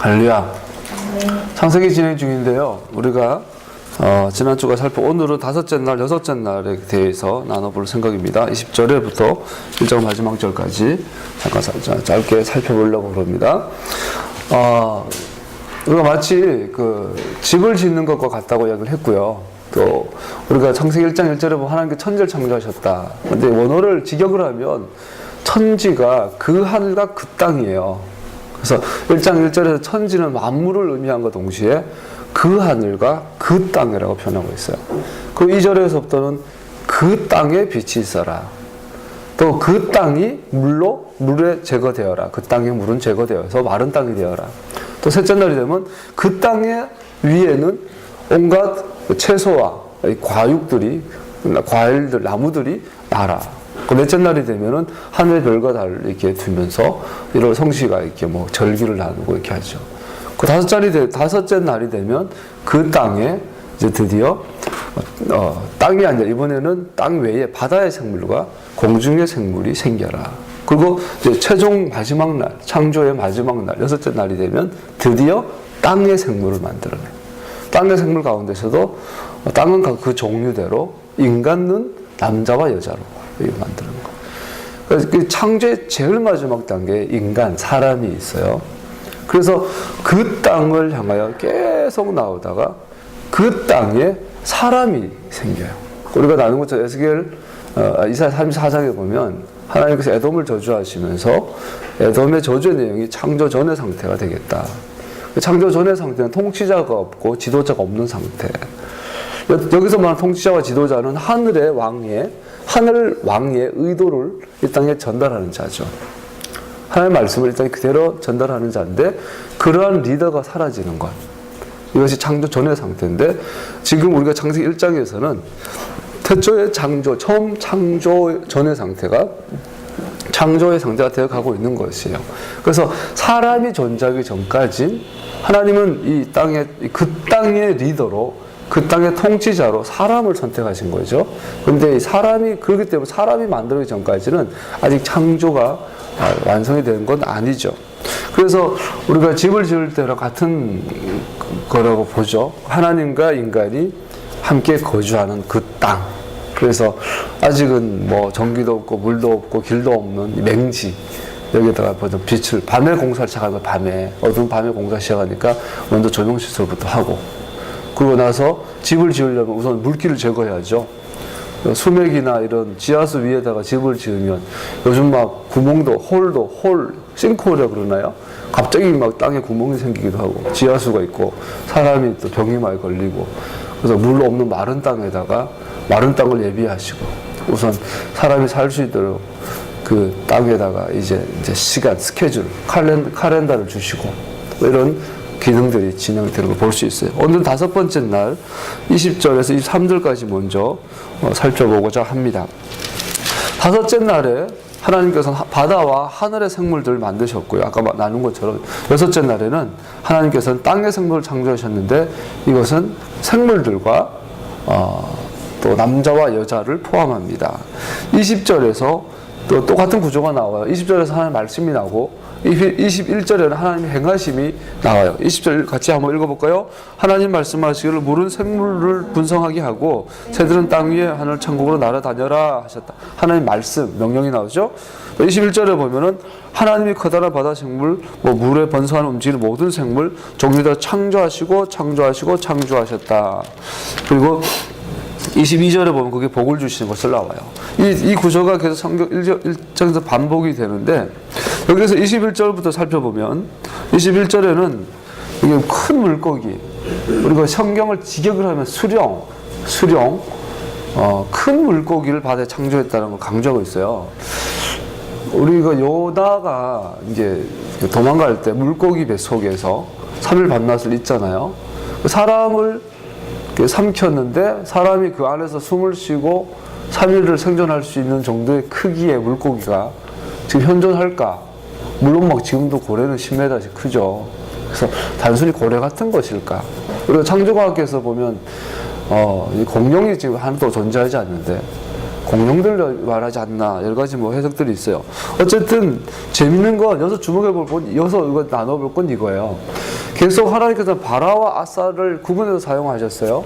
할렐루야. 창세기 진행 중인데요. 우리가 지난주가 오늘은 다섯째 날, 여섯째 날에 대해서 나눠볼 생각입니다. 20절에부터 1장 마지막 절까지 잠깐 짧게 살펴보려고 합니다. 우리가 마치 집을 짓는 것과 같다고 이야기를 했고요. 또 우리가 창세기 1장 1절에 보면 하나님께 천지를 창조하셨다. 근데 원어를 직역을 하면 천지가 그 하늘과 그 땅이에요. 그래서 1장 1절에서 천지는 만물을 의미한 것 동시에 그 하늘과 그 땅이라고 표현하고 있어요. 그 2절에서부터는 그 땅에 빛이 있어라. 또 그 땅이 물에 제거되어라. 그 땅의 물은 제거되어서 마른 땅이 되어라. 또 셋째 날이 되면 그 땅의 위에는 온갖 채소와 과육들이, 과일들, 나무들이 날아. 그 넷째 날이 되면은 하늘의 별과 달을 이렇게 두면서 이런 성씨가 이렇게 절기를 나누고 이렇게 하죠. 그 다섯째 날이 되면 그 땅에 이제 드디어 땅이 아니라 이번에는 땅 외에 바다의 생물과 공중의 생물이 생겨라. 그리고 이제 최종 마지막 날, 창조의 마지막 날, 여섯째 날이 되면 드디어 땅의 생물을 만들어내. 땅의 생물 가운데서도 땅은 그 종류대로 인간은 남자와 여자로 만드는 거. 그래서 그 창조의 제일 마지막 단계에 인간, 사람이 있어요. 그래서 그 땅을 향하여 계속 나오다가 그 땅에 사람이 생겨요. 우리가 나눈 것처럼 이사야 34장에 보면 하나님께서 에돔을 저주하시면서 에돔의 저주의 내용이 창조 전의 상태가 되겠다. 창조 전의 상태는 통치자가 없고 지도자가 없는 상태. 여기서 말하는 통치자와 지도자는 하늘 왕의 의도를 이 땅에 전달하는 자죠. 하나님의 말씀을 이 땅에 그대로 전달하는 자인데 그러한 리더가 사라지는 것. 이것이 창조 전의 상태인데 지금 우리가 창세기 1장에서는 태초의 처음 창조 전의 상태가 창조의 상태가 되어가고 있는 것이에요. 그래서 사람이 존재하기 전까지 하나님은 그 땅의 리더로 그 땅의 통치자로 사람을 선택하신 거죠. 그런데 그렇기 때문에 사람이 만들기 전까지는 아직 창조가 완성이 된 건 아니죠. 그래서 우리가 집을 지을 때랑 같은 거라고 보죠. 하나님과 인간이 함께 거주하는 그 땅. 그래서 아직은 전기도 없고 물도 없고 길도 없는 맹지. 여기다가 빛을, 밤에 공사를 시작하면 어두운 밤에 공사 시작하니까 먼저 조명시설부터 하고, 그러고 나서 집을 지으려면 우선 물기를 제거해야죠. 수맥이나 이런 지하수 위에다가 집을 지으면 요즘 싱크홀이라고 그러나요? 갑자기 땅에 구멍이 생기기도 하고, 지하수가 있고, 사람이 또 병이 많이 걸리고, 그래서 물 없는 마른 땅에다가 마른 땅을 예비하시고, 우선 사람이 살 수 있도록 그 땅에다가 이제 시간, 스케줄, 칼렌더를 주시고, 이런 기능들이 진행되는 걸 볼 수 있어요. 오늘 다섯 번째 날 20절에서 23절까지 먼저 살펴보고자 합니다. 다섯째 날에 하나님께서는 바다와 하늘의 생물들을 만드셨고요. 아까 나눈 것처럼 여섯째 날에는 하나님께서는 땅의 생물을 창조하셨는데 이것은 생물들과 또 남자와 여자를 포함합니다. 20절에서 또 똑같은 구조가 나와요. 20절에서 하나님 말씀이 나오고 21절에는 하나님 행하심이 나와요. 20절 같이 한번 읽어볼까요? 하나님 말씀하시기를 물은 생물을 분성하게 하고 새들은 땅 위에 하늘 천국으로 날아다녀라 하셨다. 하나님 말씀, 명령이 나오죠. 21절에 보면은 하나님이 커다란 바다 생물, 물에 번성하는 움직이는 모든 생물 종류대로 창조하셨다. 그리고 22절에 보면 그게 복을 주시는 것을 나와요. 이 구조가 계속 성경 1장에서 반복이 되는데, 여기서 21절부터 살펴보면 21절에는 이게 큰 물고기, 우리가 성경을 직역을 하면 수령, 큰 물고기를 바다에 창조했다는 걸 강조하고 있어요. 우리가 요나가 이제 도망갈 때 물고기 배 속에서 3일 밤낮을 있잖아요. 사람을 삼켰는데 사람이 그 안에서 숨을 쉬고 3일을 생존할 수 있는 정도의 크기의 물고기가 지금 현존할까? 물론 지금도 고래는 10m씩 크죠. 그래서 단순히 고래 같은 것일까? 우리가 창조과학에서 보면 공룡이 지금 하나도 존재하지 않는데 공룡들 말하지 않나, 여러 가지 해석들이 있어요. 어쨌든 재밌는 건 여기서 주목해 볼 건, 여기서 이거 나눠볼 건 이거예요. 계속 하나님께서 바라와 아사를 구분해서 사용하셨어요.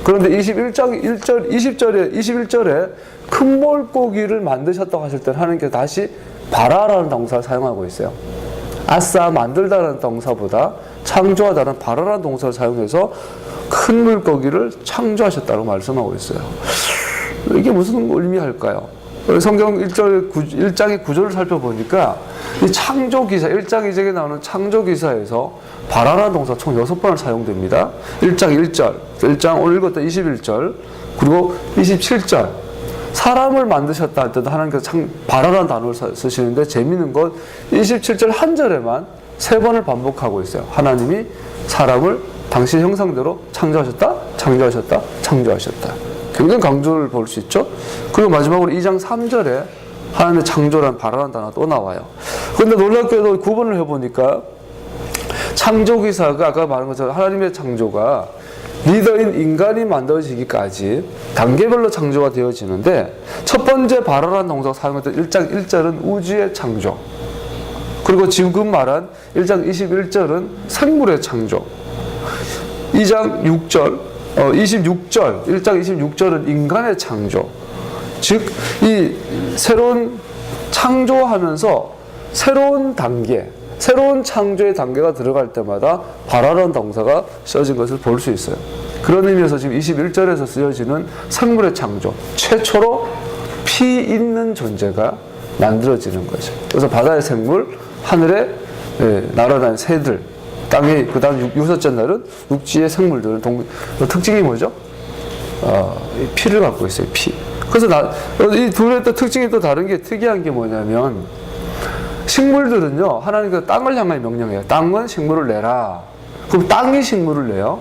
그런데 21절에 큰 물고기를 만드셨다고 하실 때 하나님께서 다시 바라라는 동사를 사용하고 있어요. 아사 만들다라는 동사보다 창조하다는 바라라는 동사를 사용해서 큰 물고기를 창조하셨다고 말씀하고 있어요. 이게 무슨 의미할까요? 성경 1장의 구조를 살펴보니까 이 창조기사, 1장 2절에 나오는 창조기사에서 바라라는 동사 총 6번을 사용됩니다. 1장 1절, 1장 오늘 읽었던 21절, 그리고 27절. 사람을 만드셨다 할 때도 하나님께서 바라라는 단어를 쓰시는데 재미있는 건 27절 한 절에만 3번을 반복하고 있어요. 하나님이 사람을 당신의 형상대로 창조하셨다, 창조하셨다, 창조하셨다. 굉장히 강조를 볼 수 있죠. 그리고 마지막으로 2장 3절에 하나님의 창조란 바라라는 단어가 또 나와요. 그런데 놀랍게도 구분을 해보니까 창조기사가 아까 말한 것처럼 하나님의 창조가 리더인 인간이 만들어지기까지 단계별로 창조가 되어지는데 첫 번째 바라라는 동사가 사용했던 1장 1절은 우주의 창조, 그리고 지금 말한 1장 21절은 생물의 창조, 2장 6절 1장 26절은 인간의 창조. 즉, 이 새로운 창조하면서 새로운 단계, 새로운 창조의 단계가 들어갈 때마다 바라라는 동사가 써진 것을 볼 수 있어요. 그런 의미에서 지금 21절에서 쓰여지는 생물의 창조, 최초로 피 있는 존재가 만들어지는 거죠. 그래서 바다의 생물, 하늘에 날아다니는 새들, 땅에, 그 다음 6섯째 날은 육지의 생물들은 특징이 뭐죠? 피를 갖고 있어요, 피. 그래서 이 둘의 또 특징이 또 다른 게 특이한 게 뭐냐면, 식물들은요, 하나님께서 땅을 향하여 명령해요. 땅은 식물을 내라. 그럼 땅이 식물을 내요.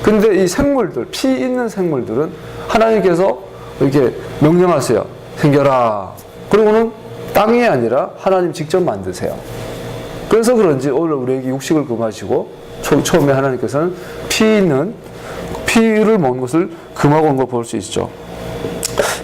근데 이 생물들, 피 있는 생물들은 하나님께서 이렇게 명령하세요. 생겨라. 그러고는 땅이 아니라 하나님 직접 만드세요. 그래서 그런지 오늘 우리에게 육식을 금하시고 처음에 하나님께서는 피를 먹는 것을 금하고 온 걸 볼 수 있죠.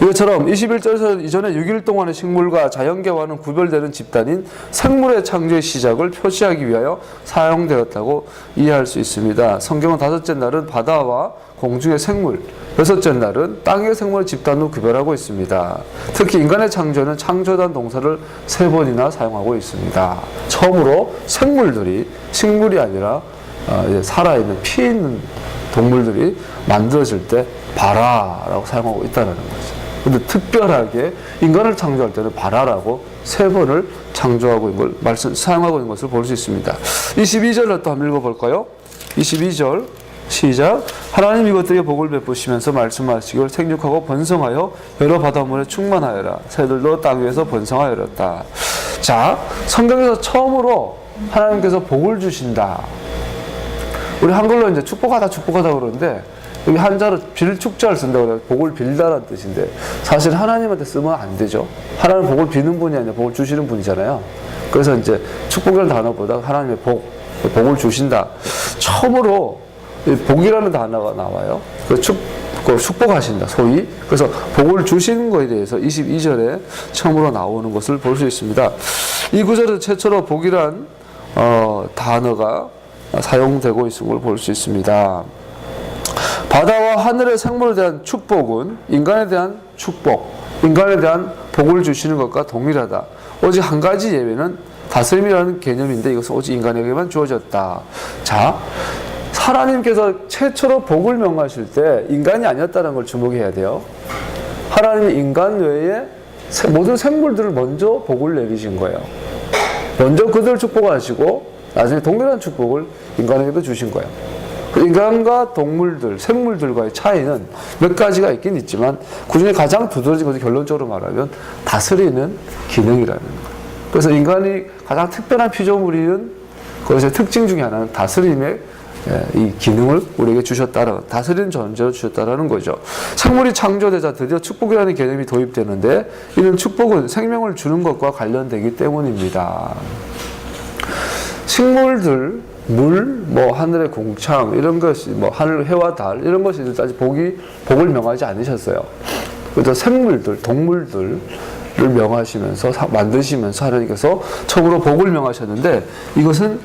이것처럼 21절에서 이전에 6일 동안의 식물과 자연계와는 구별되는 집단인 생물의 창조의 시작을 표시하기 위하여 사용되었다고 이해할 수 있습니다. 성경은 5째 날은 바다와 공중의 생물, 6째 날은 땅의 생물 집단으로 구별하고 있습니다. 특히 인간의 창조는 창조단 동사를 3번이나 사용하고 있습니다. 처음으로 생물들이, 식물이 아니라 살아있는 피 있는 동물들이 만들어질 때 바라라고 사용하고 있다는 거죠. 근데 특별하게 인간을 창조할 때는 바라라고 3번을 창조하고 있는 걸 사용하고 있는 것을 볼 수 있습니다. 22절을 또 한번 읽어볼까요? 22절 시작. 하나님 이것들에게 복을 베푸시면서 말씀하시기를 생육하고 번성하여 여러 바닷물에 충만하여라. 새들도 땅 위에서 번성하여라. 자, 성경에서 처음으로 하나님께서 복을 주신다. 우리 한글로 이제 축복하다 그러는데 여기 한자로 빌축자를 쓴다고 해요. 복을 빌다라는 뜻인데 사실 하나님한테 쓰면 안 되죠. 하나님은 복을 비는 분이 아니라 복을 주시는 분이잖아요. 그래서 이제 축복이라는 단어보다 하나님의 복을 주신다. 처음으로 복이라는 단어가 나와요. 축복하신다, 소위. 그래서 복을 주시는 것에 대해서 22절에 처음으로 나오는 것을 볼 수 있습니다. 이 구절에서 최초로 복이란 단어가 사용되고 있는 걸 볼 수 있습니다. 바다와 하늘의 생물에 대한 축복은 인간에 대한 축복, 인간에 대한 복을 주시는 것과 동일하다. 오직 한 가지 예외는 다스림이라는 개념인데 이것은 오직 인간에게만 주어졌다. 자, 하나님께서 최초로 복을 명하실 때 인간이 아니었다는 걸 주목해야 돼요. 하나님이 인간 외에 모든 생물들을 먼저 복을 내리신 거예요. 먼저 그들을 축복하시고 나중에 동일한 축복을 인간에게도 주신 거예요. 인간과 동물들, 생물들과의 차이는 몇 가지가 있긴 있지만 그중에 가장 두드러진 것을 결론적으로 말하면 다스리는 기능이라는 거예요. 그래서 인간이 가장 특별한 피조물인 그것의 특징 중에 하나는 다스림의 이 기능을 우리에게 주셨다라는, 다스리는 존재로 주셨다라는 거죠. 생물이 창조되자 드디어 축복이라는 개념이 도입되는데 이는 축복은 생명을 주는 것과 관련되기 때문입니다. 식물들, 물, 하늘의 공창, 이런 것이, 하늘, 해와 달, 이런 것이 아직 복을 명하지 않으셨어요. 그래서 생물들, 동물들을 명하시면서, 만드시면서 하나님께서 처음으로 복을 명하셨는데, 이것은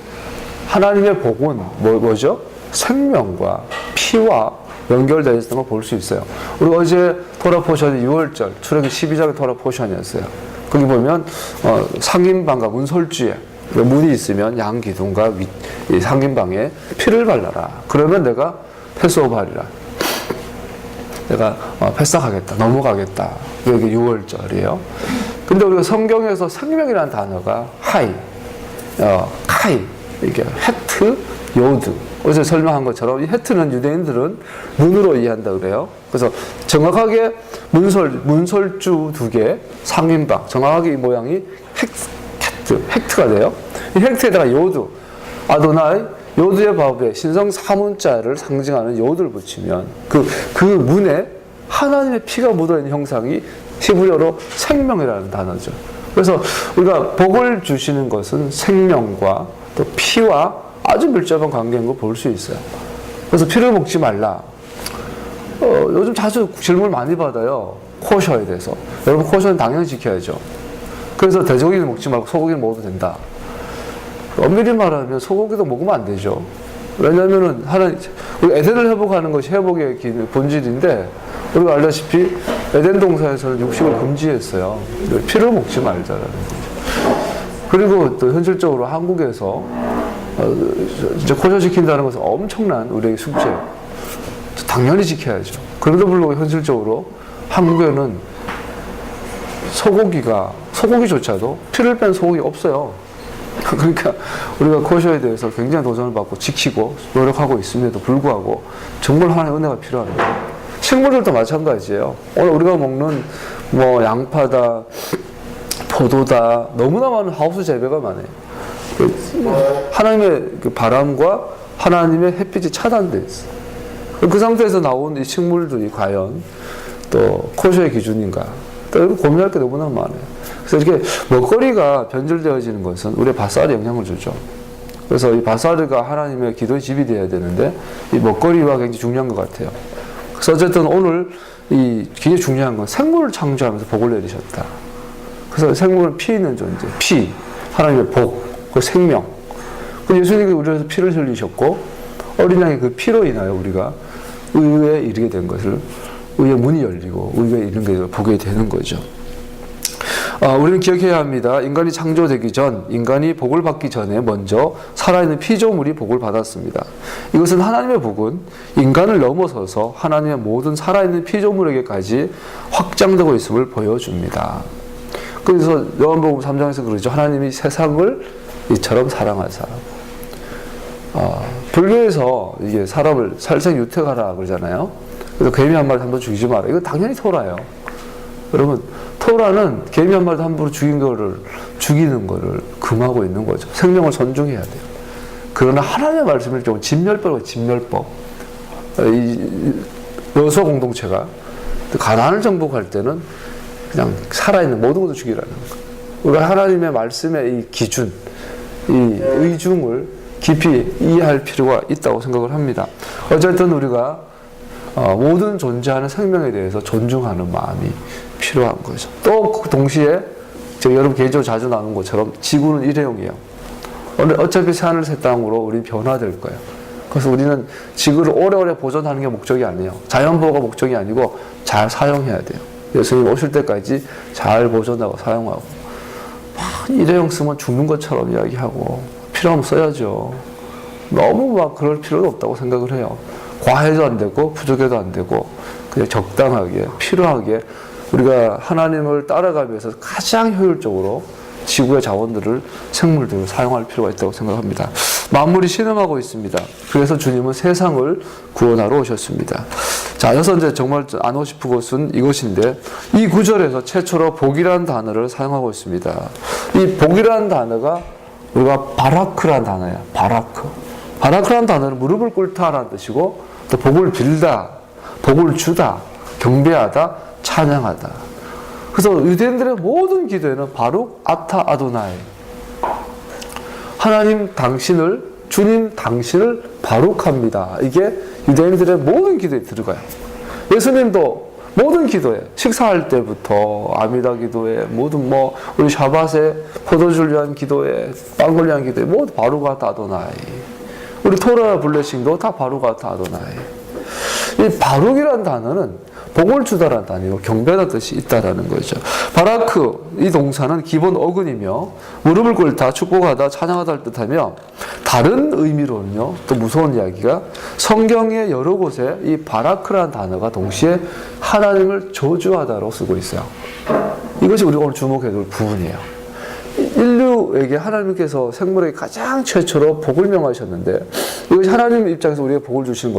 하나님의 복은 뭐죠? 생명과 피와 연결되어 있는 걸 볼 수 있어요. 우리 어제 토라 포션이 6월절 출애굽기 12장의 토라 포션이었어요. 거기 보면 상인방과 문설주에 문이 있으면 양 기둥과 이 상인방에 피를 발라라. 그러면 내가 패스오버하리라. 내가 패스하겠다. 넘어가겠다. 여기 6월절이에요. 근데 우리가 성경에서 생명이라는 단어가 하이, 카이, 이게 헤트, 요드. 어제 설명한 것처럼 이 헤트는 유대인들은 눈으로 이해한다 그래요. 그래서 정확하게 문설주 2개, 상인방, 정확하게 이 모양이 헥트가 돼요. 이 헥트에다가 요드, 아도나이, 요드의 밥에 신성 3문자를 상징하는 요드를 붙이면 그 문에 하나님의 피가 묻어있는 형상이 히브리어로 생명이라는 단어죠. 그래서 우리가 복을 주시는 것은 생명과 또 피와 아주 밀접한 관계인 걸 볼 수 있어요. 그래서 피를 먹지 말라. 요즘 자주 질문을 많이 받아요. 코셔에 대해서. 여러분, 코셔는 당연히 지켜야죠. 그래서 돼지고기는 먹지 말고 소고기는 먹어도 된다. 엄밀히 말하면 소고기도 먹으면 안 되죠. 왜냐면은 우리 에덴을 회복하는 것이 회복의 본질인데, 우리가 알다시피 에덴 동산에서는 육식을 금지했어요. 피를 먹지 말자라는 거죠. 그리고 또 현실적으로 한국에서 이제 코셔 지킨다는 것은 엄청난 우리에게 숙제예요. 당연히 지켜야죠. 그럼에도 불구하고 현실적으로 한국에는 소고기조차도 피를 뺀 소고기 없어요. 그러니까 우리가 코셔에 대해서 굉장히 도전을 받고 지키고 노력하고 있음에도 불구하고 정말 하나의 은혜가 필요합니다. 식물들도 마찬가지예요. 오늘 우리가 먹는 양파다, 포도다, 너무나 많은 하우스 재배가 많아요. 하나님의 바람과 하나님의 햇빛이 차단되어 있어요. 그 상태에서 나온 이 식물들이 과연 또 코셔의 기준인가? 또 고민할 게 너무나 많아요. 그래서 이렇게 먹거리가 변질되어지는 것은 우리의 바사르에 영향을 주죠. 그래서 이 바사르가 하나님의 기도의 집이 되어야 되는데 이 먹거리와 굉장히 중요한 것 같아요. 그래서 어쨌든 오늘 이 굉장히 중요한 건 생물을 창조하면서 복을 내리셨다. 그래서 생물은 피 있는 존재, 피, 하나님의 복, 그 생명. 예수님이 우리에서 피를 흘리셨고 어린 양의 그 피로 인하여 우리가 의에 이르게 된 것을, 의의 문이 열리고 의에 이르는 것을 보게 되는 거죠. 우리는 기억해야 합니다. 인간이 창조되기 전, 인간이 복을 받기 전에 먼저 살아있는 피조물이 복을 받았습니다. 이것은 하나님의 복은 인간을 넘어서서 하나님의 모든 살아있는 피조물에게까지 확장되고 있음을 보여줍니다. 그래서 요한복음 3장에서 그러죠. 하나님이 세상을 이처럼 사랑하사. 불교에서 이게 사람을 살생유택하라 그러잖아요. 그래서 개미 한 마리 함부로 죽이지 마라. 이거 당연히 토라예요. 여러분, 토라는 개미 한 마리 함부로 죽이는 거를 금하고 있는 거죠. 생명을 존중해야 돼요. 그러나 하나님의 말씀을 좀 진멸법이에요. 진멸법. 이 여소 공동체가 가나안을 정복할 때는 그냥 살아있는 모든 것을 죽이라는 거예요. 우리가 하나님의 말씀의 이 기준, 이 의중을 깊이 이해할 필요가 있다고 생각을 합니다. 어쨌든 우리가 모든 존재하는 생명에 대해서 존중하는 마음이 필요한 거죠. 또 그 동시에 제가 여러분 개인적으로 자주 나누는 것처럼 지구는 일회용이에요. 어차피 새하늘 새 땅으로 우리 변화될 거예요. 그래서 우리는 지구를 오래오래 보존하는 게 목적이 아니에요. 자연보호가 목적이 아니고 잘 사용해야 돼요. 예수님 오실 때까지 잘 보존하고 사용하고, 일회용 쓰면 죽는 것처럼 이야기하고 필요하면 써야죠. 너무 그럴 필요는 없다고 생각을 해요. 과해도 안 되고 부족해도 안 되고 그냥 적당하게 필요하게 우리가 하나님을 따라가면서 가장 효율적으로 지구의 자원들을, 생물들을 사용할 필요가 있다고 생각합니다. 만물이 신음하고 있습니다. 그래서 주님은 세상을 구원하러 오셨습니다. 자, 여기서 이제 정말 안 하고 싶은 것은 이것인데, 이 구절에서 최초로 복이라는 단어를 사용하고 있습니다. 이 복이라는 단어가 우리가 바라크라는 단어예요. 바라크라는 단어는 무릎을 꿇다라는 뜻이고, 또 복을 빌다, 복을 주다, 경배하다, 찬양하다. 그래서 유대인들의 모든 기도에는 바룩 아타 아도나이, 하나님 당신을, 주님 당신을 바룩합니다. 이게 유대인들의 모든 기도에 들어가요. 예수님도 모든 기도에 식사할 때부터 아미다 기도에 모든 뭐 우리 샤밧에 포도주를 위한 기도에 빵을 위한 기도에 모두 바루가타 아도나이. 우리 토라 블레싱도 다 바루가타 아도나이. 이 바룩이라는 단어는 복을 주다라는 단어로 경배하는 뜻이 있다라는 거죠. 바라크 이 동사는 기본 어근이며 무릎을 꿇다, 축복하다, 찬양하다를 뜻하며 다른 의미로는요 또 무서운 이야기가 성경의 여러 곳에 이 바라크라는 단어가 동시에 하나님을 저주하다로 쓰고 있어요. 이것이 우리가 오늘 주목해야 될 부분이에요. 인류에게 하나님께서 생물에게 가장 최초로 복을 명하셨는데 이것이 하나님 입장에서 우리에게 복을 주시는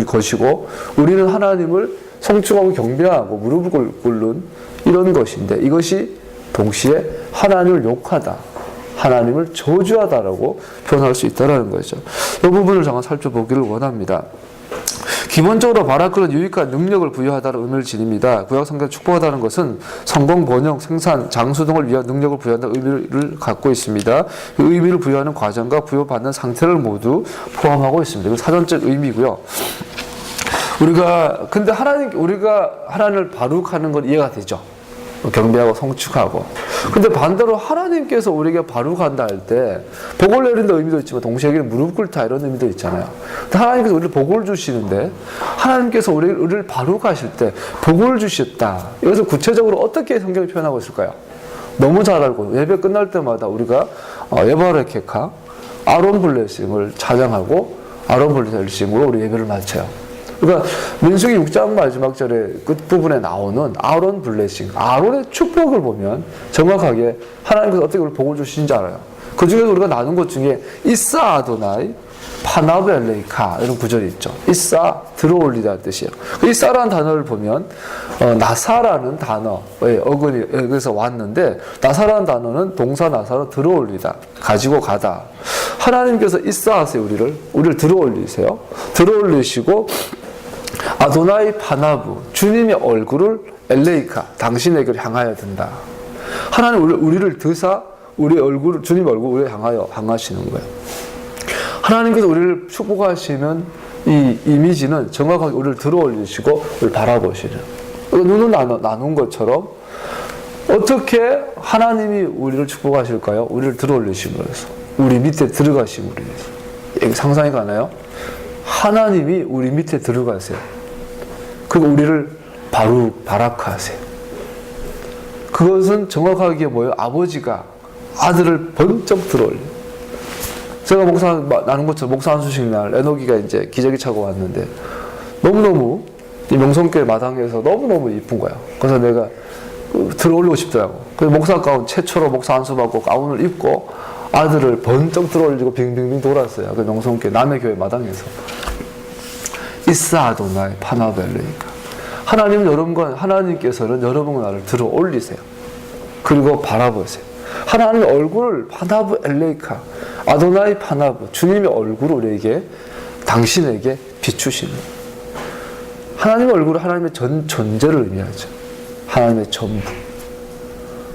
것이고 우리는 하나님을 성축하고 경배하고 무릎을 꿇는 이런 것인데 이것이 동시에 하나님을 욕하다, 하나님을 저주하다라고 표현할 수 있다는 거죠. 이 부분을 잠깐 살펴보기를 원합니다. 기본적으로 바라크는 유익한 능력을 부여하다는 의미를 지닙니다. 구약 성경 축복하다는 것은 성공, 번영, 생산, 장수 등을 위한 능력을 부여한다는 의미를 갖고 있습니다. 그 의미를 부여하는 과정과 부여받는 상태를 모두 포함하고 있습니다. 이건 사전적 의미고요. 근데 우리가 하나님을 바룩하는 건 이해가 되죠. 경배하고 성축하고. 근데 반대로 하나님께서 우리에게 바룩한다 할 때 복을 내린다 의미도 있지만 동시에 무릎 꿇다 이런 의미도 있잖아요. 근데 하나님께서 우리를 복을 주시는데 하나님께서 우리를 바룩하실 때 복을 주셨다. 이것을 구체적으로 어떻게 성경이 표현하고 있을까요? 너무 잘 알고 예배 끝날 때마다 우리가 예바레케카 아론 블레싱을 찬양하고 아론 블레싱으로 우리 예배를 마쳐요. 그러니까 민수기 6장 마지막 절에 끝부분에 나오는 아론 블레싱, 아론의 축복을 보면 정확하게 하나님께서 어떻게 우리 복을 주시는지 알아요. 그 중에서 우리가 나눈 것 중에 이사 아도나이 파나벨레이카 이런 구절이 있죠. 이사 들어올리다는 뜻이에요. 그 이사라는 단어를 보면 나사라는 단어의 어근이 여기서 왔는데 나사라는 단어는 동사 나사로 들어올리다, 가지고 가다. 하나님께서 이사하세요. 우리를 들어올리세요. 들어올리시고 아도나이 파나부 주님의 얼굴을 엘레이카 당신에게 향하여 든다. 하나님 우리를 드사 우리 얼굴 주님의 얼굴을 향하여 향하시는 거예요. 하나님께서 우리를 축복하시는 이 이미지는 정확하게 우리를 들어올리시고 우리를 바라보시는 눈을 나눈 것처럼 어떻게 하나님이 우리를 축복하실까요? 우리를 들어올리심으로써 우리 밑에 들어가심으로 해서 상상이 가나요? 하나님이 우리 밑에 들어가세요. 그리고 우리를 바라크하세요. 그것은 정확하게 뭐예요? 아버지가 아들을 번쩍 들어올려요. 제가 목사 나눈 것처럼 목사 안수식 날 에노기가 이제 기저귀 차고 왔는데 너무너무 이 명성교회 마당에서 너무너무 이쁜 거야. 그래서 내가 들어올리고 싶더라고. 그래서 목사 가운 최초로 목사 안수 받고 가운을 입고 아들을 번쩍 들어올리고 빙빙빙 돌았어요. 그 명성교회 남의 교회 마당에서. 이사 아도나이 파나벨레이카. 하나님께서는 여러분과 나를 들어 올리세요. 그리고 바라보세요. 하나님의 얼굴을 파나브 엘레이카 아도나이 파나브 주님의 얼굴을 우리에게 당신에게 비추시는 하나님의 얼굴은 하나님의 전 존재를 의미하죠. 하나님의 전부.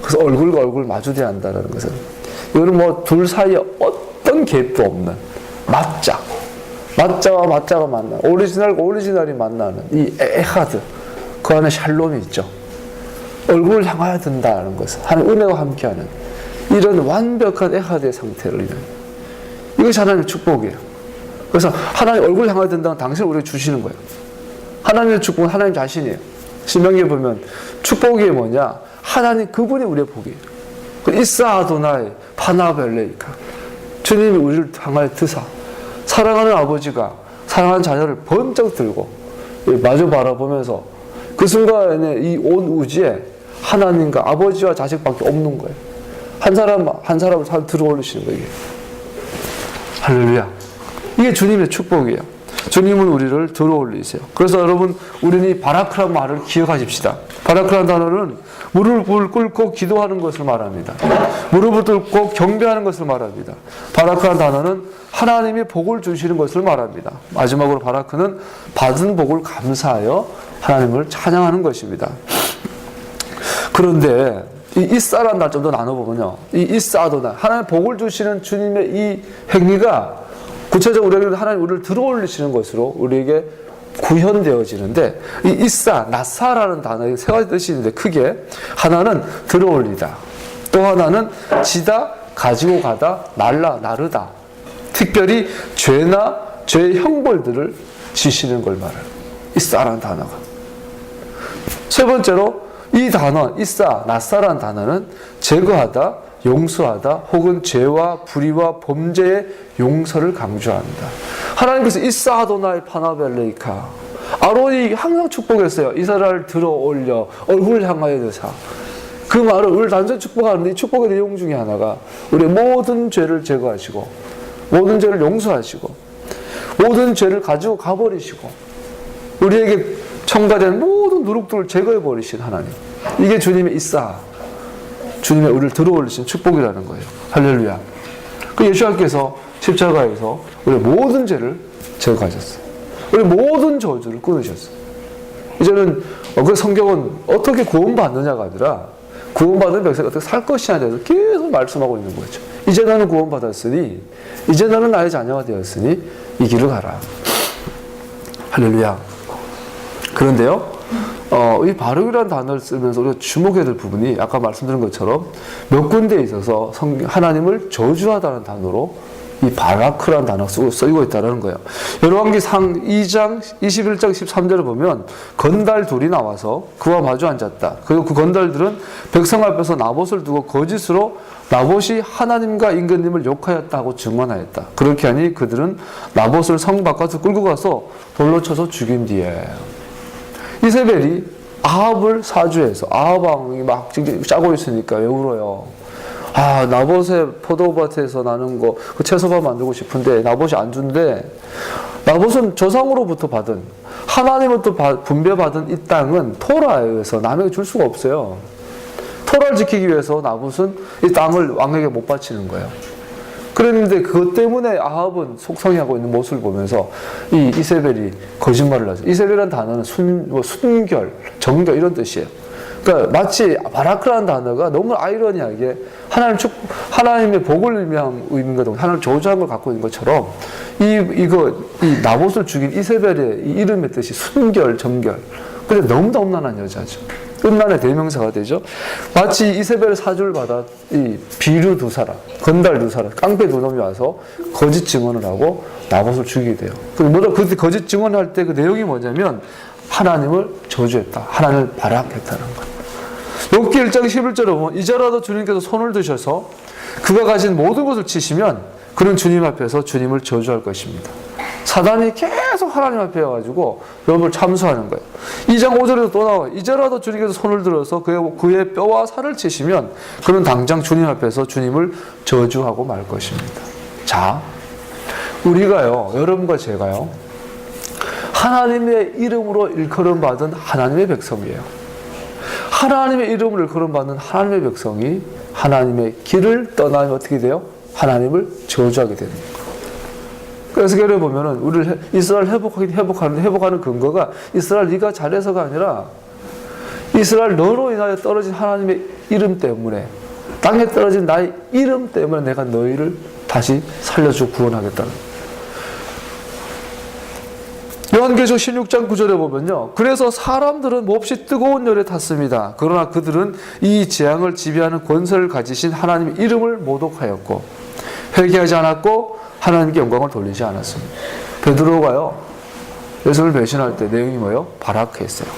그래서 얼굴과 얼굴을 마주대야 한다는 것은 이거는 뭐 둘 사이에 어떤 갭도 없는 맞자와 맞자가 만나는 오리지널과 오리지널이 만나는 이 에하드 그 안에 샬롬이 있죠. 얼굴을 향하여 든다는 것은 하나님 은혜와 함께하는 이런 완벽한 에하드의 상태를 이루는 이것이 하나님의 축복이에요. 그래서 하나님 얼굴을 향하여 든다는 당신을 우리에게 주시는 거예요. 하나님의 축복은 하나님 자신이에요. 신명기에 보면 축복이 뭐냐? 하나님 그분이 우리의 복이에요. 이사 아도나이 파나벨레이카 주님이 우리를 향하여 드사 사랑하는 아버지가 사랑하는 자녀를 번쩍 들고 마주 바라보면서 그 순간에 이 온 우주에 하나님과 아버지와 자식밖에 없는 거예요. 한 사람을 들어 올리시는 거예요. 할렐루야. 이게 주님의 축복이에요. 주님은 우리를 들어 올리세요. 그래서 여러분 우리는 이 바라크라는 말을 기억하십시다. 바라크라는 단어는 무릎을 꿇고 기도하는 것을 말합니다. 무릎을 꿇고 경배하는 것을 말합니다. 바라크라는 단어는 하나님이 복을 주시는 것을 말합니다. 마지막으로 바라크는 받은 복을 감사하여 하나님을 찬양하는 것입니다. 그런데 이 이사라는 날 좀 더 나눠보면요. 이 이사도나 하나님 복을 주시는 주님의 이 행위가 구체적으로 하나님 우리를 들어올리시는 것으로 우리에게 구현되어지는데 이 이싸, 나사라는 단어에 세 가지 뜻이 있는데 크게 하나는 들어올리다, 또 하나는 지다, 가지고 가다, 나르다. 특별히 죄나 죄의 형벌들을 지시는 걸 말해요. 이싸라는 단어가. 세 번째로 이 단어 이싸, 나사라는 단어는 제거하다, 용서하다 혹은 죄와 불의와 범죄의 용서를 강조합니다. 하나님께서 이싸 아도나이 파나벨레이카, 아론이 항상 축복했어요. 이스라엘 들어 올려 얼굴을 향하여 드사. 그 말을 우리를 단순히 축복하는데 이 축복의 내용 중에 하나가 우리의 모든 죄를 제거하시고 모든 죄를 용서하시고 모든 죄를 가지고 가버리시고 우리에게 첨가된 모든 누룩들을 제거해 버리신 하나님, 이게 주님의 이싸, 주님의 우리를 들어올리신 축복이라는 거예요. 할렐루야. 그 예수님께서 십자가에서 우리의 모든 죄를 제거하셨어요. 우리 모든 저주를 끊으셨어요. 이제는 그 성경은 어떻게 구원받느냐가 아니라 구원받은 백성이 어떻게 살 것이냐에 대해서 계속 말씀하고 있는 거죠. 이제 너는 구원받았으니, 이제 너는 나의 자녀가 되었으니 이 길을 가라. 할렐루야. 그런데요, 이 바룩이라는 단어를 쓰면서 우리가 주목해야 될 부분이 아까 말씀드린 것처럼 몇 군데에 있어서 하나님을 저주하다는 단어로 이 바라크라는 단어가 쓰이고 있다는 거예요. 열왕기상 2장 21장 13절을 보면 건달 둘이 나와서 그와 마주 앉았다. 그리고 그 건달들은 백성 앞에서 나봇을 두고 거짓으로 나봇이 하나님과 임금님을 욕하였다고 증언하였다. 그렇게 하니 그들은 나봇을 성 바깥으로 끌고 가서 돌로 쳐서 죽인 뒤에 이세벨이 아합을 사주해서, 아합 왕이 막 짜고 있으니까 왜 울어요? 아, 나봇의 포도밭에서 나는 거, 그 채소밥 만들고 싶은데 나봇이 안 준대. 나봇은 조상으로부터 받은, 하나님으로부터 분배받은 이 땅은 토라에 의해서 남에게 줄 수가 없어요. 토라를 지키기 위해서 나봇은 이 땅을 왕에게 못 바치는 거예요. 그랬는데 그것 때문에 아합은 속상해하고 있는 모습을 보면서 이 이세벨이 거짓말을 하죠. 이세벨이라는 단어는 순결, 정결 이런 뜻이에요. 그러니까 마치 바라크라는 단어가 너무 아이러니하게 하나님의 복을 의미한 것도 하나님을 저주한 걸 갖고 있는 것처럼 이 나봇을 죽인 이세벨의 이 이름의 뜻이 순결, 정결. 근데 너무나 음란한 여자죠. 음란의 대명사가 되죠. 마치 이세벨의 사주를 받아 이 비류 두 사람, 건달 두 사람, 깡패 두 놈이 와서 거짓 증언을 하고 나봇을 죽이게 돼요. 그때 거짓 증언할 때 그 내용이 뭐냐면 하나님을 저주했다, 하나님을 발악했다는 거예요. 욥기 1장 11절에 보면 이제라도 주님께서 손을 드셔서 그가 가진 모든 것을 치시면 그는 주님 앞에서 주님을 저주할 것입니다. 사단이 계속 하나님 앞에 와가지고 욥을 참수하는 거예요. 2장 5절에도 또 나와요. 이제라도 주님께서 손을 들어서 그의 뼈와 살을 치시면 그는 당장 주님 앞에서 주님을 저주하고 말 것입니다. 자, 우리가요, 여러분과 제가요, 하나님의 이름으로 일컬음 받은 하나님의 백성이에요. 하나님의 이름으로 일컬음 받는 하나님의 백성이 하나님의 길을 떠나면 어떻게 돼요? 하나님을 저주하게 되는 거예요. 그래서 예를 보면은 우리를 이스라엘 회복하는 근거가 이스라엘 네가 잘해서가 아니라 이스라엘 너로 인하여 떨어진 하나님의 이름 때문에, 땅에 떨어진 나의 이름 때문에 내가 너희를 다시 살려주고 구원하겠다는 거예요. 요한계시록 16장 9절에 보면요, 그래서 사람들은 몹시 뜨거운 열에 탔습니다. 그러나 그들은 이 재앙을 지배하는 권세를 가지신 하나님의 이름을 모독하였고 회개하지 않았고 하나님께 영광을 돌리지 않았습니다. 베드로가요, 예수를 배신할 때 내용이 뭐예요? 바라크했어요.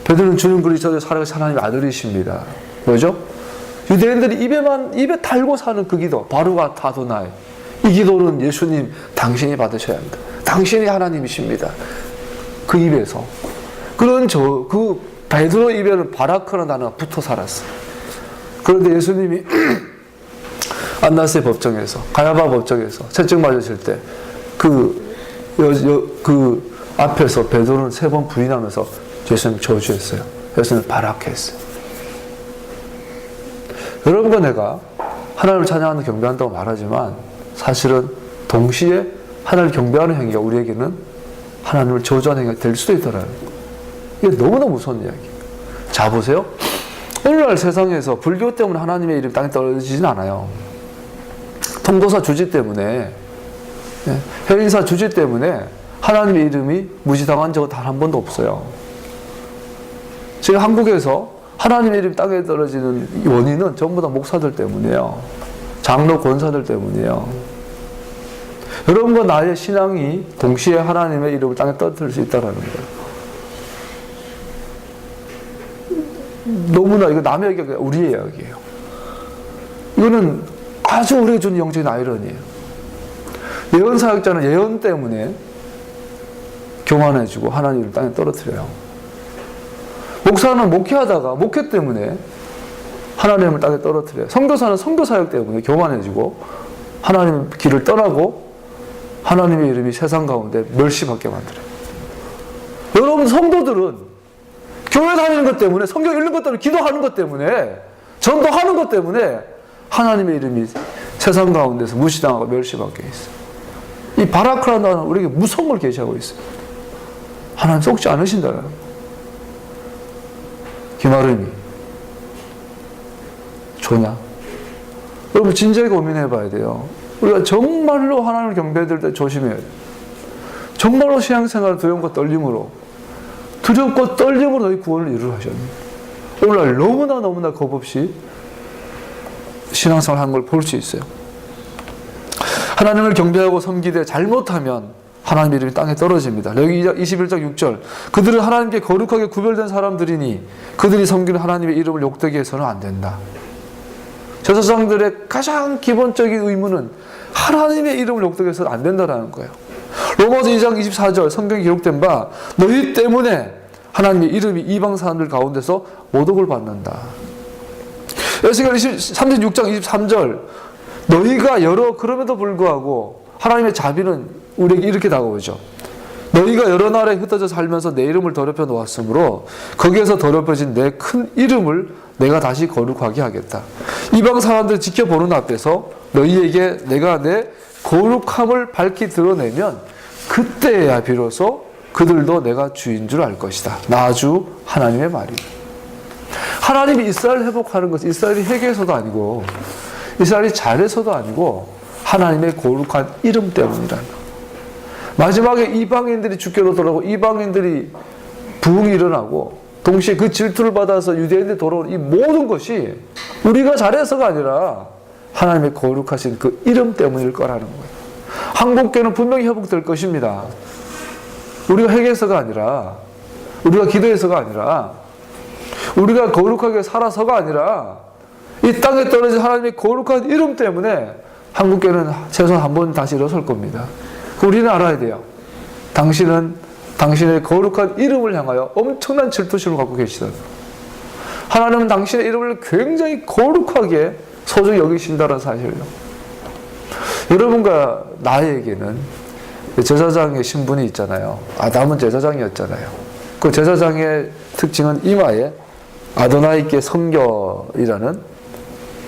베드로는 주님 그리스도의 살아계신 하나님의 아들이십니다. 뭐죠? 유대인들이 입에 달고 사는 그 기도, 바루가 타도나이, 이 기도는 예수님 당신이 받으셔야 합니다. 당신이 하나님이십니다. 그 입에서. 그 베드로 입에는 바라크라는 단어가 붙어 살았어요. 그런데 예수님이 안나스의 법정에서, 가야바 법정에서 채찍 맞으실 때 그 앞에서 베드로는 3번 부인하면서 예수님 저주했어요. 예수님을 바라크했어요. 여러분과 내가 하나님을 찬양하는 경배한다고 말하지만 사실은 동시에 하나님을 경배하는 행위가 우리에게는 하나님을 저주하는 행위가 될 수도 있다는 거예요. 이게 너무나 무서운 이야기예요. 자, 보세요. 오늘날 세상에서 불교 때문에 하나님의 이름이 땅에 떨어지진 않아요. 통도사 주지 때문에, 해인사 주지 때문에 하나님의 이름이 무시당한 적은 단 한 번도 없어요. 지금 한국에서 하나님의 이름이 땅에 떨어지는 원인은 전부 다 목사들 때문이에요. 장로 권사들 때문이에요. 여러분과 나의 신앙이 동시에 하나님의 이름을 땅에 떨어뜨릴 수 있다는 거예요. 너무나 이거 남의 이야기가 우리의 이야기예요. 이거는 아주 오래전 영적인 아이러니예요. 예언 사역자는 예언 때문에 교만해지고 하나님을 땅에 떨어뜨려요. 목사는 목회하다가 목회 때문에 하나님을 땅에 떨어뜨려요. 선교사는 선교 사역 때문에 교만해지고 하나님의 길을 떠나고 하나님의 이름이 세상 가운데 멸시받게 만들어요. 여러분 성도들은 교회 다니는 것 때문에, 성경 읽는 것 때문에, 기도하는 것 때문에, 전도하는 것 때문에 하나님의 이름이 세상 가운데서 무시당하고 멸시받게 있어요. 이 바라크라는 단어는 우리에게 무서운 걸 계시하고 있어요. 하나님 속지 않으신다는 김아름이 좋냐? 여러분 진지하게 고민해 봐야 돼요. 우리가 정말로 하나님을 경배할 때 조심해야 돼요. 정말로 신앙생활을 두려움과 떨림으로, 두렵고 떨림으로 너희 구원을 이루려 하셨네. 오늘날 너무나 겁 없이 신앙생활 하는 걸 볼 수 있어요. 하나님을 경배하고 섬기되 잘못하면 하나님의 이름이 땅에 떨어집니다. 여기 21장 6절 그들은 하나님께 거룩하게 구별된 사람들이니 그들이 섬기는 하나님의 이름을 욕되게 해서는 안 된다. 제사장들의 가장 기본적인 의무는 하나님의 이름을 욕되게 해서는 안 된다는 거예요. 로마서 2장 24절 성경에 기록된 바 너희 때문에 하나님의 이름이 이방 사람들 가운데서 모독을 받는다. 에스겔 36장 23절 너희가 여러 그럼에도 불구하고 하나님의 자비는 우리에게 이렇게 다가오죠. 너희가 여러 나라에 흩어져 살면서 내 이름을 더럽혀 놓았으므로 거기에서 더럽혀진 내 큰 이름을 내가 다시 거룩하게 하겠다. 이방 사람들 지켜보는 앞에서 너희에게 내가 내 거룩함을 밝히 드러내면 그때야 비로소 그들도 내가 주인 줄 알 것이다. 나 주 하나님의 말이다. 하나님이 이스라엘을 회복하는 것은 이스라엘이 회개해서도 아니고 이스라엘이 잘해서도 아니고 하나님의 거룩한 이름 때문이라는 것. 마지막에 이방인들이 주께로 돌아오고 이방인들이 부흥이 일어나고 동시에 그 질투를 받아서 유대인들이 돌아오는 이 모든 것이 우리가 잘해서가 아니라 하나님의 거룩하신 그 이름 때문일 거라는 거예요. 한국교회는 분명히 회복될 것입니다. 우리가 회개해서가 아니라 우리가 기도해서가 아니라 우리가 거룩하게 살아서가 아니라 이 땅에 떨어진 하나님의 거룩한 이름 때문에 한국교회는 최소한 한 번 다시 일어설 겁니다. 우리는 알아야 돼요. 당신은 당신의 거룩한 이름을 향하여 엄청난 질투심을 갖고 계시다. 하나님은 당신의 이름을 굉장히 거룩하게 소중히 여기신다는 사실이요. 여러분과 나에게는 제사장의 신분이 있잖아요. 아담은 제사장이었잖아요. 그 제사장의 특징은 이마에 아도나이께 섬겨이라는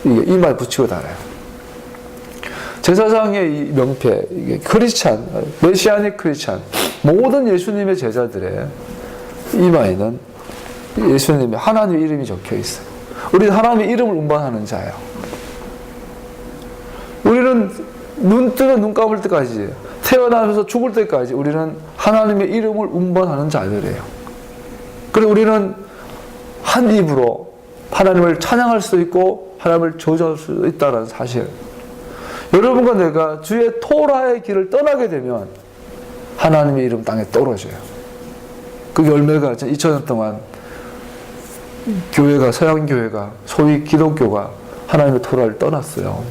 이마에 붙이고 달아요. 제사장의 이 명패, 이게 크리스찬, 메시아닉 크리스찬, 모든 예수님의 제자들의 이마에는 예수님의 하나님의 이름이 적혀 있어요. 우리는 하나님의 이름을 운반하는 자예요. 우리는 눈 뜨면 눈 감을 때까지, 태어나면서 죽을 때까지 우리는 하나님의 이름을 운반하는 자들이에요. 그리고 우리는 한 입으로 하나님을 찬양할 수 있고 하나님을 저주할 수 있다는 사실. 여러분과 내가 주의 토라의 길을 떠나게 되면 하나님의 이름 땅에 떨어져요. 그 열매가 2000년 동안 교회가, 서양교회가, 소위 기독교가 하나님의 토라를 떠났어요.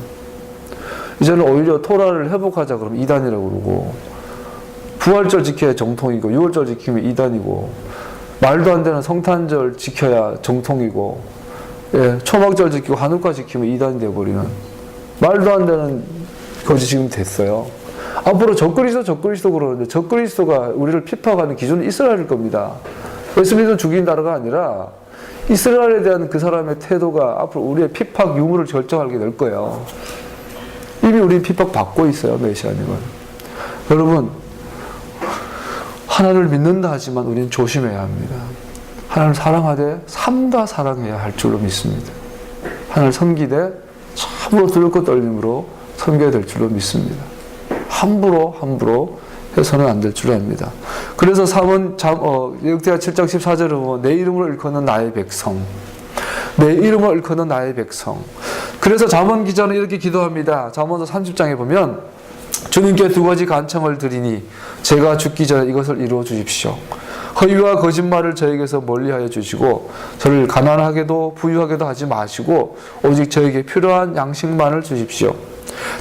이제는 오히려 토라를 회복하자 그러면 이단이라고 그러고, 부활절 지켜야 정통이고, 유월절 지키면 이단이고, 말도 안 되는 성탄절 지켜야 정통이고, 초막절 지키고 한우카 지키면 이단이 되어버리는 말도 안 되는 것이 지금 됐어요. 앞으로 적그리스도 그러는데 적그리스도가 우리를 핍박하는 기준은 이스라엘일 겁니다. 예수님을 죽인 나라가 아니라 이스라엘에 대한 그 사람의 태도가 앞으로 우리의 핍박 유무를 결정하게 될 거예요. 이미 우리 핍박 받고 있어요, 메시아님은. 여러분, 하나님을 믿는다 하지만 우리는 조심해야 합니다. 하나님을 사랑하되 삼가 사랑해야 할 줄로 믿습니다. 하나님을 섬기되 참으로 두렵고 떨림으로 섬겨야 될 줄로 믿습니다. 함부로 해서는 안 될 줄 압니다. 그래서 역대하 7장 14절에 보면 내 이름을 일컫는 나의 백성, 내 이름을 일컫는 나의 백성. 그래서 잠언 기자는 이렇게 기도합니다. 잠언서 30장에 보면 주님께 두 가지 간청을 드리니 제가 죽기 전에 이것을 이루어 주십시오. 허위와 거짓말을 저에게서 멀리하여 주시고 저를 가난하게도 부유하게도 하지 마시고 오직 저에게 필요한 양식만을 주십시오.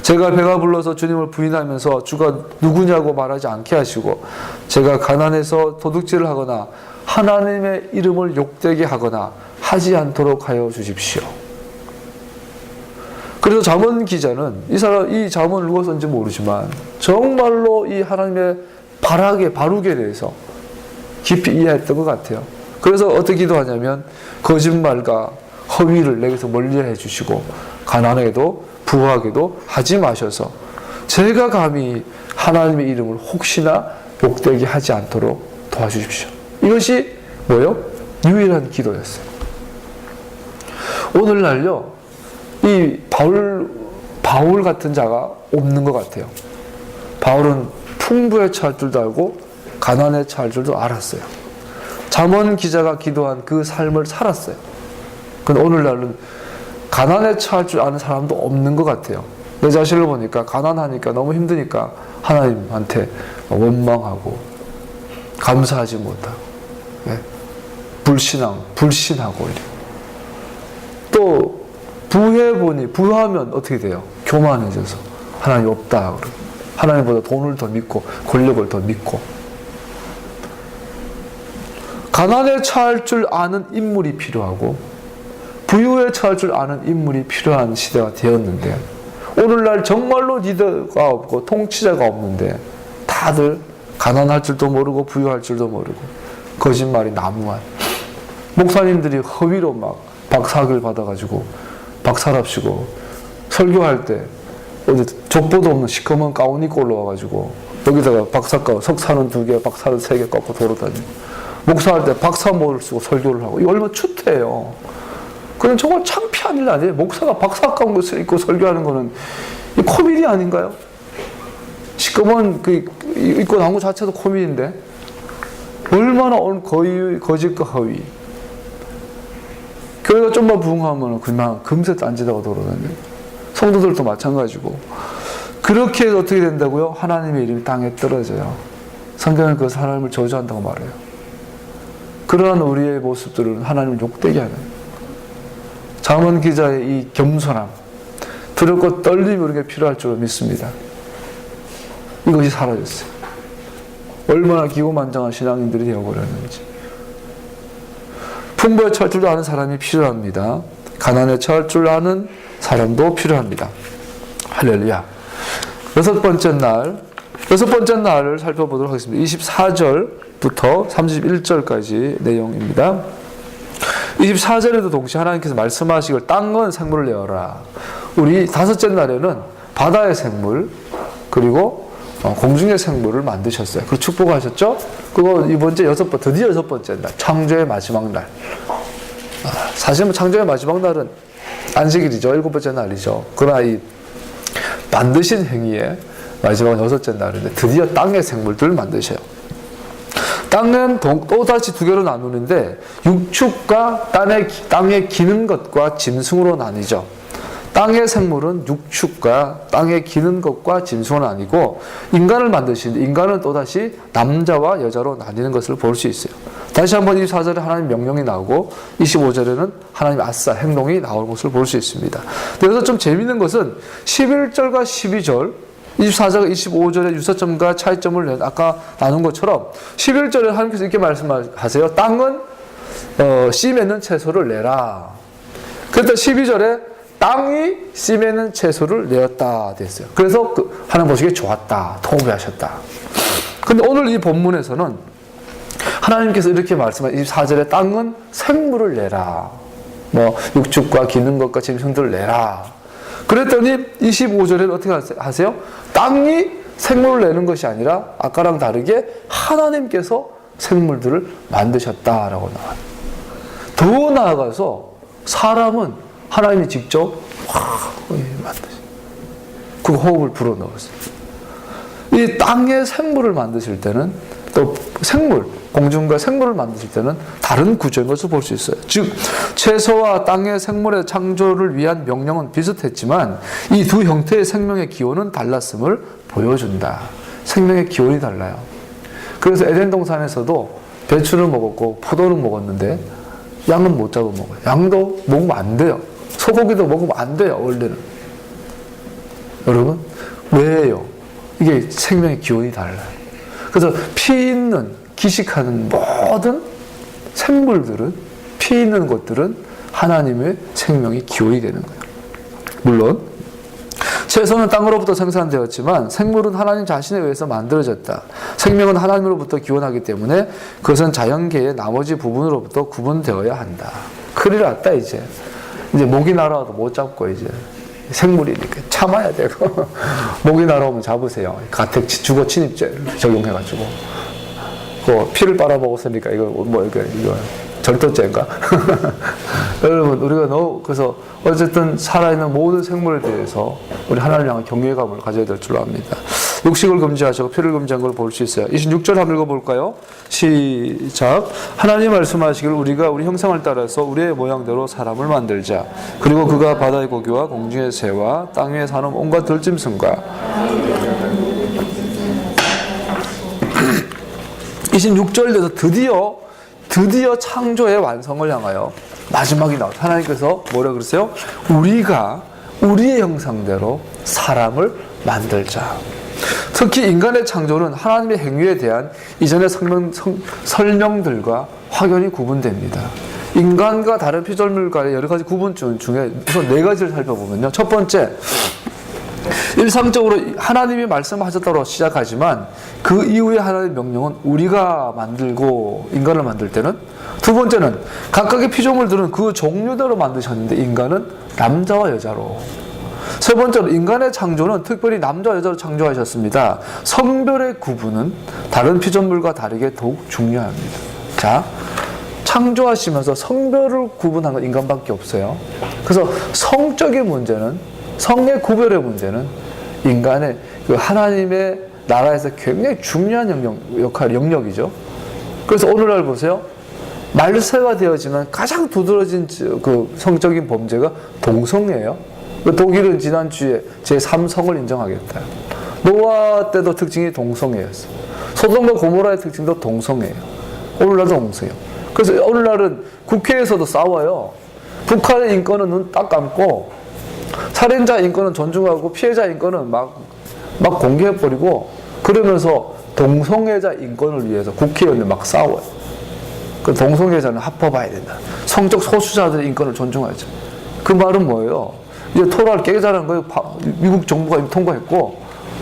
제가 배가 불러서 주님을 부인하면서 주가 누구냐고 말하지 않게 하시고 제가 가난해서 도둑질을 하거나 하나님의 이름을 욕되게 하거나 하지 않도록 하여 주십시오. 그래서 잠언 기자는 이 잠언을 누가 썼는지 모르지만 정말로 이 하나님의 바룩에 대해서 깊이 이해했던 것 같아요. 그래서 어떻게 기도하냐면 거짓말과 허위를 내게서 멀리해 주시고 가난하게도 부하게도 하지 마셔서 제가 감히 하나님의 이름을 혹시나 욕되게 하지 않도록 도와주십시오. 이것이 뭐요? 유일한 기도였어요. 오늘날요, 이 바울 같은 자가 없는 것 같아요. 바울은 풍부에 처할 줄도 알고 가난에 처할 줄도 알았어요. 잠언 기자가 기도한 그 삶을 살았어요. 근데 오늘날은 가난에 처할 줄 아는 사람도 없는 것 같아요. 내 자신을 보니까 가난하니까 너무 힘드니까 하나님한테 원망하고 감사하지 못하고 불신하고 이래. 또 부하면 어떻게 돼요? 교만해져서 하나님 없다 그러고 하나님보다 돈을 더 믿고 권력을 더 믿고 가난에 처할 줄 아는 인물이 필요하고 부유에 처할 줄 아는 인물이 필요한 시대가 되었는데 오늘날 정말로 리더가 없고 통치자가 없는데 다들 가난할 줄도 모르고 부유할 줄도 모르고 거짓말이 난무한 목사님들이 허위로 막 박사학위를 받아가지고 박사랍시고 설교할 때 어디 족보도 없는 시커먼 가운 입고 올라와가지고 여기다가 박사가운 석사는 2개 박사는 3개 꺾고 돌아다니고 목사할 때 박사모를 쓰고 설교를 하고 이거 얼마나 추태해요. 그건 정말 창피한 일 아니에요. 목사가 박사가운 것을 입고 설교하는 거는 코미디 아닌가요? 시커먼 입고 나온 것 자체도 코미디인데 얼마나 거짓과 허위. 교회가 좀만 부흥하면 그냥 금세 딴지다가 돌아다녀요. 성도들도 마찬가지고. 그렇게 해서 어떻게 된다고요? 하나님의 이름이 땅에 떨어져요. 성경은 그 사람을 저주한다고 말해요. 그러한 우리의 모습들은 하나님을 욕되게 하는 잠언 기자의 이 겸손함, 두렵고 떨림이 우리에게 필요할 줄 믿습니다. 이것이 사라졌어요. 얼마나 기고만장한 신앙인들이 되어버렸는지. 풍부에 처할 줄 아는 사람이 필요합니다. 가난에 처할 줄 아는 사람도 필요합니다. 할렐루야. 여섯 번째 날을 살펴보도록 하겠습니다. 24절부터 31절까지 내용입니다. 24절에도 동시에 하나님께서 말씀하시길 땅은 생물을 내어라. 우리 다섯째 날에는 바다의 생물 그리고 공중의 생물을 만드셨어요. 그리고 축복하셨죠? 그거 드디어 여섯 번째 날, 창조의 마지막 날. 사실은 창조의 마지막 날은 안식일이죠. 7번째 날이죠. 그러나 이 만드신 행위의 마지막은 6째 날인데 드디어 땅의 생물들을 만드셔요. 땅은 또다시 2개로 나누는데 육축과 땅에 기는 것과 짐승으로 나뉘죠. 땅의 생물은 육축과 땅에 기는 것과 짐승은 아니고 인간을 만드시는데 인간은 또다시 남자와 여자로 나뉘는 것을 볼 수 있어요. 다시 한번 24절에 하나님 명령이 나오고 25절에는 하나님 아싸 행동이 나오는 것을 볼 수 있습니다. 그래서 좀 재미있는 것은 11절과 12절 24절과 25절의 유사점과 차이점을 아까 나눈 것처럼 11절에 하나님께서 이렇게 말씀하세요. 땅은 씨 맺는 채소를 내라. 그때 12절에 땅이 씨 맺는 채소를 내었다 됐어요. 그래서 하나님 보시기에 좋았다. 통배하셨다. 근데 오늘 이 본문에서는 하나님께서 이렇게 말씀하신 24절에 땅은 생물을 내라. 육축과 기는 것과 짐승들을 내라. 그랬더니 25절에 어떻게 하세요? 땅이 생물을 내는 것이 아니라 아까랑 다르게 하나님께서 생물들을 만드셨다라고 나와요. 더 나아가서 사람은 하나님이 직접 만드셨어요. 그 호흡을 불어넣었어요. 이 땅의 생물을 만드실 때는 또 생물, 공중과 생물을 만드실 때는 다른 구조인 것을 볼 수 있어요. 즉 채소와 땅의 생물의 창조를 위한 명령은 비슷했지만 이 두 형태의 생명의 기원은 달랐음을 보여준다. 생명의 기원이 달라요. 그래서 에덴 동산에서도 배추를 먹었고 포도는 먹었는데 양은 못 잡아먹어요. 양도 먹으면 안 돼요. 소고기도 먹으면 안 돼요. 원래는. 여러분 왜요? 이게 생명의 기원이 달라요. 그래서 피 있는 기식하는 모든 생물들은, 피 있는 것들은 하나님의 생명의 기원이 되는 거예요. 물론 채소는 땅으로부터 생산되었지만 생물은 하나님 자신에 의해서 만들어졌다. 생명은 하나님으로부터 기원하기 때문에 그것은 자연계의 나머지 부분으로부터 구분되어야 한다. 큰일 났다 이제 모기 날아와도 못 잡고 이제 생물이니까 참아야 되고 모기 날아오면 잡으세요. 가택 주거 침입죄 적용해가지고 그 피를 빨아먹었으니까 이거 절도죄인가? 여러분 우리가 그래서 어쨌든 살아있는 모든 생물에 대해서 우리 하나님을 향한 경외감을 가져야 될 줄로 압니다. 육식을 금지하시고 피를 금지한 걸 볼 수 있어요. 26절 한번 읽어볼까요? 시작. 하나님 말씀하시길 우리가 우리 형상을 따라서 우리의 모양대로 사람을 만들자. 그리고 그가 바다의 고기와 공중의 새와 땅 위에 사는 온갖 들짐승과 26절 돼서 드디어 창조의 완성을 향하여 마지막이 나와요. 하나님께서 뭐라 그러세요? 우리가 우리의 형상대로 사람을 만들자. 특히 인간의 창조는 하나님의 행위에 대한 이전의 설명들과 확연히 구분됩니다. 인간과 다른 피조물과의 여러 가지 구분점 중에 우선 네 가지를 살펴보면요. 첫 번째, 일상적으로 하나님이 말씀하셨다고 시작하지만 그 이후에 하나님의 명령은 우리가 만들고 인간을 만들 때는, 두 번째는 각각의 피조물들은 그 종류대로 만드셨는데 인간은 남자와 여자로, 세 번째로 인간의 창조는 특별히 남자와 여자로 창조하셨습니다. 성별의 구분은 다른 피조물과 다르게 더욱 중요합니다. 자, 창조하시면서 성별을 구분한 건 인간밖에 없어요. 그래서 성적인 문제는, 성의 구별의 문제는 인간의 그 하나님의 나라에서 굉장히 중요한 영역이죠. 그래서 오늘날 보세요. 말세가 되어지만 가장 두드러진 그 성적인 범죄가 동성애예요. 독일은 지난주에 제3성을 인정하겠다. 노아 때도 특징이 동성애였어. 소돔과 고모라의 특징도 동성애예요. 오늘날도 동성애예요. 그래서 오늘날은 국회에서도 싸워요. 북한의 인권은 눈 딱 감고 살인자 인권은 존중하고 피해자 인권은 막 공개해버리고 그러면서 동성애자 인권을 위해서 국회의원들 막 싸워요. 그 동성애자는 합법화해야 된다. 성적 소수자들의 인권을 존중하죠. 그 말은 뭐예요? 이제 토라를 깨게 잘한 거예요. 미국 정부가 이미 통과했고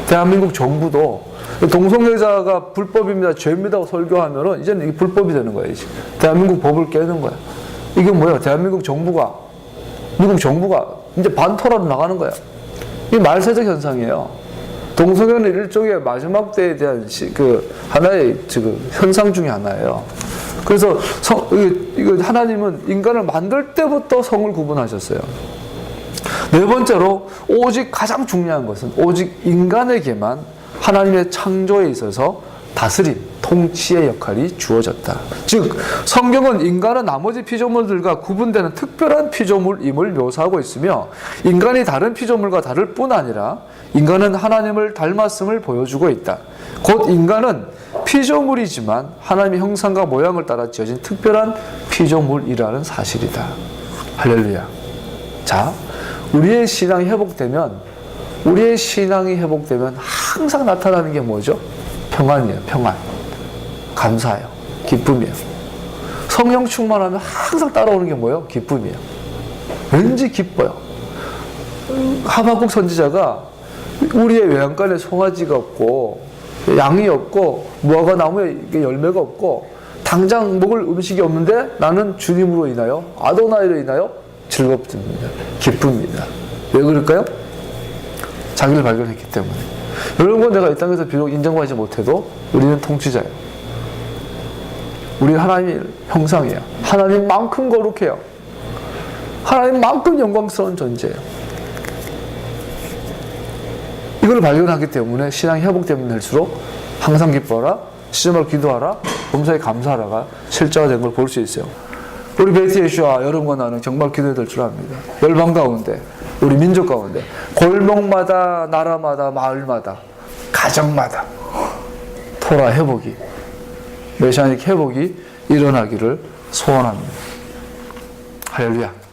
대한민국 정부도 동성애자가 불법입니다, 죄입니다 설교하면은 이제는 이게 불법이 되는 거예요. 이제. 대한민국 법을 깨는 거야. 이게 뭐야? 대한민국 정부가, 미국 정부가 이제 반토라로 나가는 거야. 이게 말세적 현상이에요. 동성애는 일종의 마지막 때에 대한 하나의 현상 중에 하나예요. 그래서 이거 하나님은 인간을 만들 때부터 성을 구분하셨어요. 네 번째로 오직 가장 중요한 것은 오직 인간에게만 하나님의 창조에 있어서 다스림, 통치의 역할이 주어졌다. 즉 성경은 인간은 나머지 피조물들과 구분되는 특별한 피조물임을 묘사하고 있으며 인간이 다른 피조물과 다를 뿐 아니라 인간은 하나님을 닮았음을 보여주고 있다. 곧 인간은 피조물이지만 하나님의 형상과 모양을 따라 지어진 특별한 피조물이라는 사실이다. 할렐루야. 자, 우리의 신앙이 회복되면 항상 나타나는 게 뭐죠? 평안이에요. 평안. 감사예요. 기쁨이에요. 성령 충만하면 항상 따라오는 게 뭐예요? 기쁨이에요. 왠지 기뻐요. 하박국 선지자가 우리의 외양간에 송아지가 없고 양이 없고 무화과 나무에 열매가 없고 당장 먹을 음식이 없는데 나는 주님으로 인하여 아도나이로 인하여 즐겁습니다. 기쁩니다. 왜 그럴까요? 자기를 발견했기 때문에. 여러분, 내가 이 땅에서 비록 인정받지 못해도 우리는 통치자예요. 우리는 하나님의 형상이에요. 하나님만큼 거룩해요. 하나님만큼 영광스러운 존재예요. 이걸 발견하기 때문에 신앙이 회복되면 될수록 항상 기뻐하라, 시험을 기도하라, 범사에 감사하라가 실제가 된 걸 볼 수 있어요. 우리 베이트 예수와 여러분과 나는 정말 기도해야 될 줄 압니다. 열방 가운데, 우리 민족 가운데, 골목마다, 나라마다, 마을마다, 가정마다 토라 회복이, 메시아닉 회복이 일어나기를 소원합니다. 할렐루야.